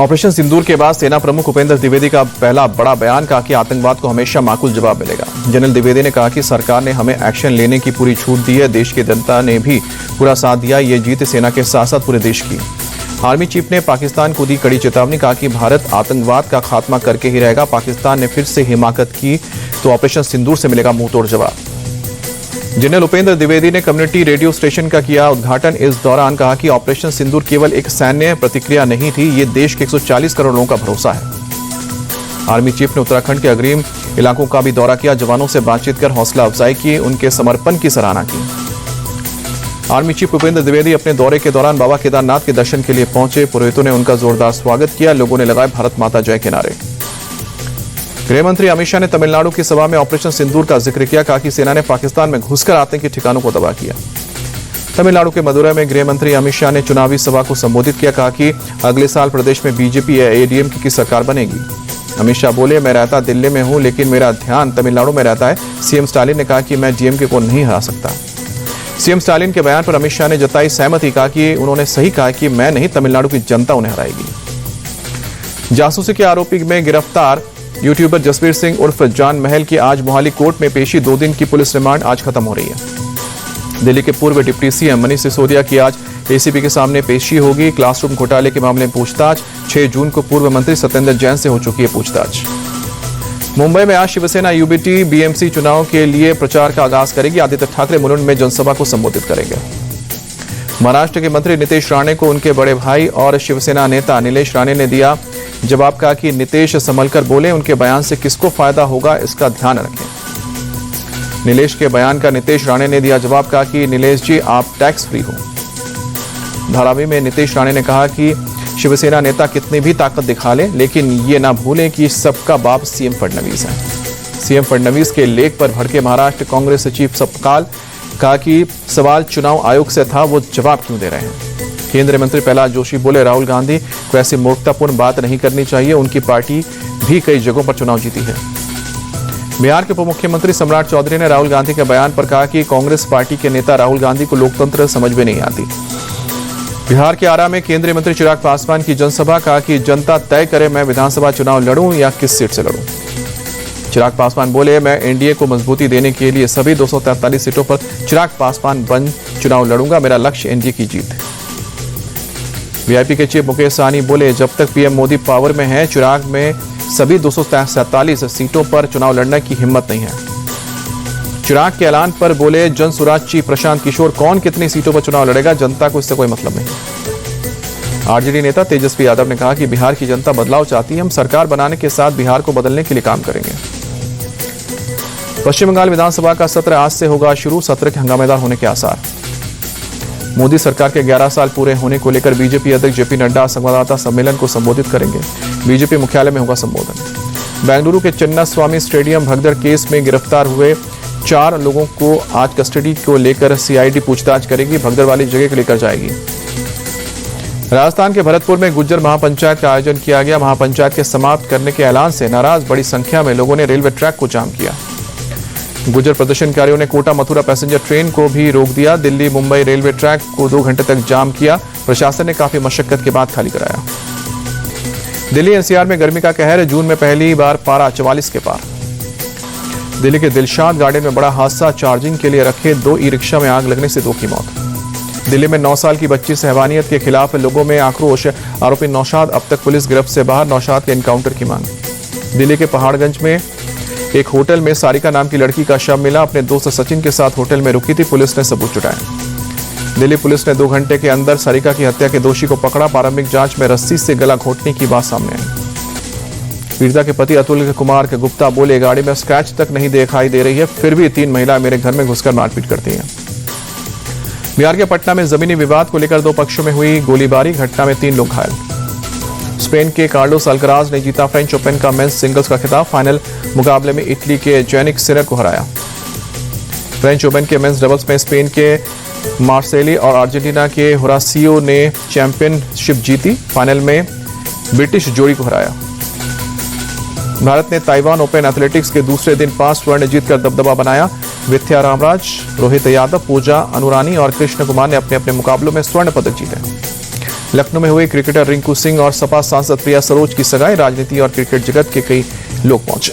Operation सिंदूर के बाद सेना प्रमुख उपेंद्र द्विवेदी का पहला बड़ा बयान, कहा कि आतंकवाद को हमेशा माकूल जवाब मिलेगा। जनरल द्विवेदी ने कहा कि सरकार ने हमें एक्शन लेने की पूरी छूट दी है, देश की जनता ने भी पूरा साथ दिया। ये जीत सेना के साथ साथ पूरे देश की। आर्मी चीफ ने पाकिस्तान को दी कड़ी चेतावनी, कहा कि भारत आतंकवाद का खात्मा करके ही रहेगा। पाकिस्तान ने फिर से हिमाकत की तो ऑपरेशन सिंदूर से मिलेगा मुंहतोड़ जवाब। जनरल उपेंद्र द्विवेदी ने कम्युनिटी रेडियो स्टेशन का किया उद्घाटन। इस दौरान कहा कि ऑपरेशन सिंदूर केवल एक सैन्य प्रतिक्रिया नहीं थी, ये देश के 140 करोड़ लोगों का भरोसा है। आर्मी चीफ ने उत्तराखंड के अग्रिम इलाकों का भी दौरा किया, जवानों से बातचीत कर हौसला अफजाई की, उनके समर्पण की सराहना की। आर्मी चीफ उपेंद्र द्विवेदी अपने दौरे के दौरान बाबा केदारनाथ के दर्शन के लिए पहुंचे। पुरोहितों ने उनका जोरदार स्वागत किया, लोगों ने लगाए भारत माता जय के नारे। गृह मंत्री अमित शाह ने तमिलनाडु की सभा में ऑपरेशन सिंदूर का जिक्र किया, कहा कि सेना ने पाकिस्तान में घुसकर आतंकी ठिकानों को तबाह किया। तमिलनाडु के मदुरै में गृह मंत्री अमित शाह ने चुनावी सभा को संबोधित किया, कहा कि अगले साल प्रदेश में बीजेपी या एडीएमके की सरकार बनेगी। अमित शाह बोले, मैं रहता दिल्ली में हूं लेकिन मेरा ध्यान तमिलनाडु में रहता है। सीएम स्टालिन ने कहा कि मैं डीएमके को नहीं हरा सकता। सीएम स्टालिन के बयान पर अमित शाह ने जताई सहमति, कहा कि उन्होंने सही कहा कि मैं नहीं, तमिलनाडु की जनता उन्हें हराएगी। जासूसी के आरोपी में गिरफ्तार यूट्यूबर जसवीर सिंह उर्फ जान महल की आज मोहाली कोर्ट में पेशी। 2 दिन की पुलिस रिमांड आज खत्म हो रही है। दिल्ली के पूर्व डिप्टी सीएम मनीष सिसोदिया की आज एसीबी के सामने पेशी होगी। क्लासरूम घोटाले के मामले में पूछताछ। 6 जून को पूर्व मंत्री सत्येंद्र जैन से हो चुकी है पूछताछ। मुंबई में आज शिवसेना यूबीटी बीएमसी चुनाव के लिए प्रचार का आगाज करेगी। आदित्य ठाकरे मुलुंड में जनसभा को संबोधित करेंगे। महाराष्ट्र के मंत्री नितेश राणे को उनके बड़े भाई और शिवसेना नेता नीलेश राणे ने दिया जवाब, कहा कि नितेश संभलकर बोले, उनके बयान से किसको फायदा होगा इसका ध्यान रखें। नीलेश के बयान का नितेश राणे ने दिया जवाब, कहा कि नीलेश जी आप टैक्स फ्री हो। धारावी में नितेश राणे ने कहा कि शिवसेना नेता कितनी भी ताकत दिखा ले, लेकिन ये ना भूलें कि सबका बाप सीएम फडणवीस है। सीएम फडणवीस के लेख पर भड़के महाराष्ट्र कांग्रेस चीफ सपकाल, कहा कि सवाल चुनाव आयोग से था, वो जवाब क्यों दे रहे हैं। केंद्रीय मंत्री प्रहलाद जोशी बोले, राहुल गांधी को ऐसी मूर्खतापूर्ण बात नहीं करनी चाहिए, उनकी पार्टी भी कई जगहों पर चुनाव जीती है। बिहार के उप मुख्यमंत्री सम्राट चौधरी ने राहुल गांधी के बयान पर कहा कि कांग्रेस पार्टी के नेता राहुल गांधी को लोकतंत्र समझ में नहीं आती। बिहार के आरा में केंद्रीय मंत्री चिराग पासवान की जनसभा, कहा कि जनता तय करे मैं विधानसभा चुनाव लड़ूं या किस सीट से लड़ूं। चिराग पासवान बोले, मैं एनडीए को मजबूती देने के लिए सभी 243 सीटों पर चिराग पासवान बन चुनाव लड़ूंगा, मेरा लक्ष्य एनडीए की जीत है। वीआईपी के चीफ मुकेश सहनी बोले, जब तक पीएम मोदी पावर में है, चिराग में सभी 247 सीटों पर चुनाव लड़ने की हिम्मत नहीं है। चिराग के ऐलान पर बोले जन सुराज चीफ प्रशांत किशोर, कौन कितनी सीटों पर चुनाव लड़ेगा, जनता को इससे कोई मतलब नहीं। आरजेडी नेता तेजस्वी यादव ने कहा कि बिहार की जनता बदलाव चाहती है, हम सरकार बनाने के साथ बिहार को बदलने के लिए काम करेंगे। पश्चिम बंगाल विधानसभा का सत्र आज से होगा शुरू, सत्र के हंगामेदार होने के आसार। मोदी सरकार के 11 साल पूरे होने को लेकर बीजेपी अध्यक्ष जेपी नड्डा संवाददाता सम्मेलन को संबोधित करेंगे। बीजेपी मुख्यालय में होगा संबोधन। बेंगलुरु के चिन्ना स्वामी स्टेडियम भगदड़ केस में गिरफ्तार हुए 4 लोगों को आज कस्टडी को लेकर सीआईडी पूछताछ करेगी, भगदड़ वाली जगह को लेकर जाएगी। राजस्थान के भरतपुर में गुज्जर महापंचायत का आयोजन किया गया। महापंचायत के समाप्त करने के ऐलान से नाराज बड़ी संख्या में लोगों ने रेलवे ट्रैक को जाम किया। गुज्जर प्रदर्शनकारियों ने कोटा मथुरा पैसेंजर ट्रेन को भी रोक दिया। दिल्ली मुंबई रेलवे ट्रैक को 2 घंटे तक जाम किया। प्रशासन ने काफी मशक्कत के बाद खाली कराया। दिल्ली एनसीआर में गर्मी का कहर, जून में पहली बार पारा 44 के पार। दिल्ली के दिलशाद गार्डन में बड़ा हादसा, चार्जिंग के लिए रखे 2 ई रिक्शा में आग लगने से 2 की मौत। दिल्ली में 9 साल की बच्ची से हैवानियत के खिलाफ लोगों में आक्रोश, आरोपी नौशाद अब तक पुलिस गिरफ्त से बाहर, नौशाद के एनकाउंटर की मांग। दिल्ली के पहाड़गंज में एक होटल में सारिका नाम की लड़की का शव मिला, अपने दोस्त सचिन के साथ होटल में रुकी थी, पुलिस ने सबूत जुटाए। दिल्ली पुलिस ने 2 घंटे के अंदर सारिका की हत्या के दोषी को पकड़ा। प्रारंभिक जांच में रस्सी से गला घोंटने की बात सामने आई। पीड़िता के पति अतुल कुमार के गुप्ता बोले, गाड़ी में स्क्रैच तक नहीं दिखाई दे रही है, फिर भी 3 महिलाएं मेरे घर में घुसकर मारपीट करती हैं। बिहार के पटना में जमीनी विवाद को लेकर 2 पक्षों में हुई गोलीबारी, घटना में 3 लोग घायल। स्पेन के कार्लोस अल्कराज ने जीता फ्रेंच ओपन का मेंस सिंगल्स का खिताब, फाइनल मुकाबले में इटली के जैनिक सिनर को हराया। फ्रेंच ओपन के मेंस डबल्स में स्पेन के मार्सेली और अर्जेंटीना के होरासियो ने चैंपियनशिप जीती, फाइनल में ब्रिटिश जोड़ी को हराया। भारत ने ताइवान ओपन एथलेटिक्स के दूसरे दिन 5 स्वर्ण जीतकर दबदबा बनाया। विद्या रामराज, रोहित यादव, पूजा अनुरानी और कृष्ण कुमार ने अपने अपने मुकाबलों में स्वर्ण पदक जीते। लखनऊ में हुए क्रिकेटर रिंकू सिंह और सपा सांसद प्रिया सरोज की सगाई, राजनीति और क्रिकेट जगत के कई लोग पहुंचे।